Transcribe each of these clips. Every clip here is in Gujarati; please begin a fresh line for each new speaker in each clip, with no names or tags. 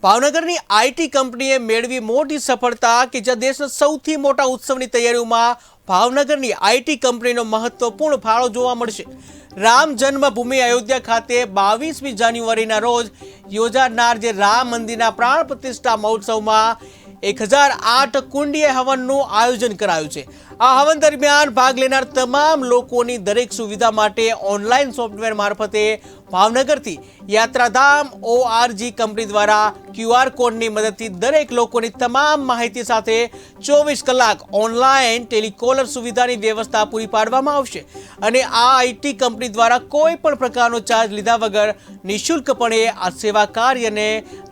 ભાવનગરની આઈટી કંપનીએ મેળવી મોટી સફળતા કે જ્યાં દેશના સૌથી મોટા ઉત્સવની તૈયારીઓમાં ભાવનગરની આઈટી કંપનીનો મહત્વપૂર્ણ ફાળો જોવા મળશે। રામ જન્મભૂમિ અયોધ્યા ખાતે 22મી જાન્યુઆરીના રોજ યોજાનાર જે રામ મંદિરના પ્રાણ પ્રતિષ્ઠા મહોત્સવમાં 1008 કુંડીય હવનનું આયોજન કરાયું છે। આ હવન દરમિયાન ભાગ લેનાર તમામ લોકોની દરેક સુવિધા માટે ઓનલાઈન સોફ્ટવેર મારફતે ભાવનગરથી યાત્રાધામ ઓઆરજી કંપની દ્વારા QR કોડની મદદથી દરેક લોકોની તમામ માહિતી સાથે 24 કલાક ઓનલાઈન ટેલિકોલર સુવિધાની વ્યવસ્થા પૂરી પાડવામાં આવશે અને આ આઈટી કંપની દ્વારા કોઈ પણ પ્રકારનો ચાર્જ લીધા વગર નિઃશુલ્કપણે આ સેવા કાર્યને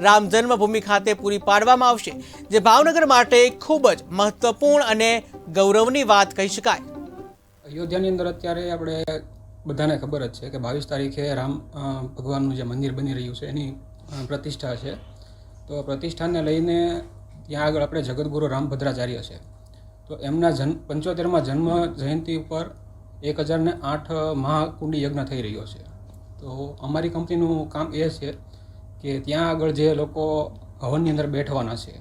રામ જન્મભૂમિ ખાતે પૂરી પાડવામાં આવશે, જે ભાવનગર માટે ખૂબ જ મહત્વપૂર્ણ અને ગૌરવની વાત કહી શકાય।
અયોધ્યાની અંદર અત્યારે આપણે બધાને ખબર જ છે કે 22 તારીખે રામ ભગવાનનું જે મંદિર બની રહ્યું છે એની પ્રતિષ્ઠા છે। તો પ્રતિષ્ઠાને લઈને ત્યાં આગળ આપણે જગતગુરુ રામભદ્રાચાર્ય છે, તો એમના 75માં જન્મ જયંતિ ઉપર 1008 મહાકુંડી યજ્ઞ થઈ રહ્યો છે। તો અમારી કંપનીનું કામ એ છે કે ત્યાં આગળ જે લોકો હવનની અંદર બેઠવાના છે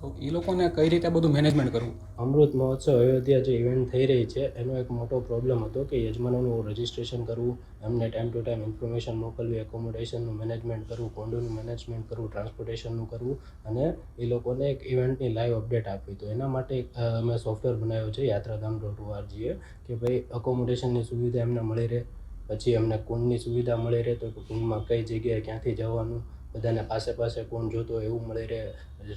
તો એ લોકોને કઈ રીતે બધું મેનેજમેન્ટ કરવું।
અમૃત મહોત્સવ અયોધ્યા જે ઇવેન્ટ થઈ રહી છે એનો એક મોટો પ્રોબ્લેમ હતો કે યજમાનોનું રજિસ્ટ્રેશન કરવું, એમને ટાઈમ ટુ ટાઈમ ઇન્ફોર્મેશન મોકલવી, એકોમોડેશનનું મેનેજમેન્ટ કરવું, કોન્ડોનું મેનેજમેન્ટ કરવું, ટ્રાન્સપોર્ટેશનનું કરવું અને એ લોકોને એક ઇવેન્ટની લાઈવ અપડેટ આપવી। તો એના માટે અમે સોફ્ટવેર બનાવ્યો છે યાત્રાધામ.org કે ભાઈ એકોમોડેશનની સુવિધા એમને મળી રહે, પછી એમને કુંડની સુવિધા મળી રહે, તો કુંડમાં કઈ જગ્યાએ ક્યાંથી જવાનું, બધાને પાસે કોણ જોતો એવું મળી રહે,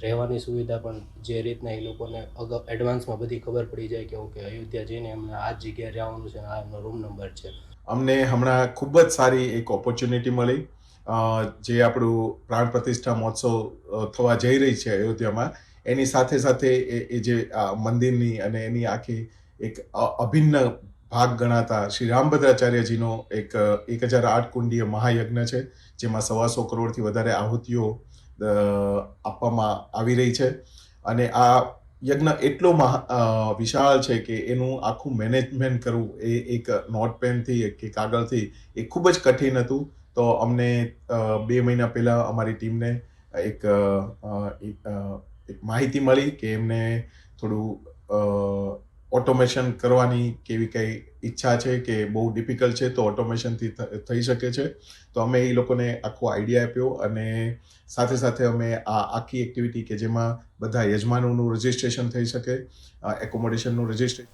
રહેવાની સુવિધા પણ જે રીતના એ લોકોને અગાઉ એડવાન્સમાં બધી ખબર પડી જાય કે ઓકે અયોધ્યા જઈને એમને આ જ જગ્યાએ રહેવાનું છે, આ એમનો રૂમ નંબર છે।
અમને હમણાં ખૂબ જ સારી એક ઓપોર્ચ્યુનિટી મળી, જે આપણું પ્રાણ પ્રતિષ્ઠા મહોત્સવ થવા જઈ રહી છે અયોધ્યામાં, એની સાથે સાથે એ જે મંદિરની અને એની આખી એક અભિન્ન ભાગ ગણાતા શ્રી રામભદ્રાચાર્યજીનો એક 1008 કુંડીય મહાયજ્ઞ છે, જેમાં 125 કરોડથી વધારે આહુતિઓ આપવામાં આવી રહી છે અને આ યજ્ઞ એટલો વિશાળ છે કે એનું આખું મેનેજમેન્ટ કરવું એ એક નોટપેનથી કે કાગળથી એ ખૂબ જ કઠિન હતું। તો અમને 2 મહિના પહેલાં અમારી ટીમને એક માહિતી મળી કે એમને થોડું ઓટોમેશન કરવાની કેવી કંઈ ઈચ્છા છે કે બહુ ડિફિકલ્ટ છે, તો ઓટોમેશનથી થઈ શકે છે। તો અમે એ લોકોને આખો આઈડિયા આપ્યો અને સાથે સાથે અમે આ આખી એક્ટિવિટી કે જેમાં બધા યજમાનોનું રજિસ્ટ્રેશન થઈ શકે, એકોમોડેશનનું રજિસ્ટ્રેશન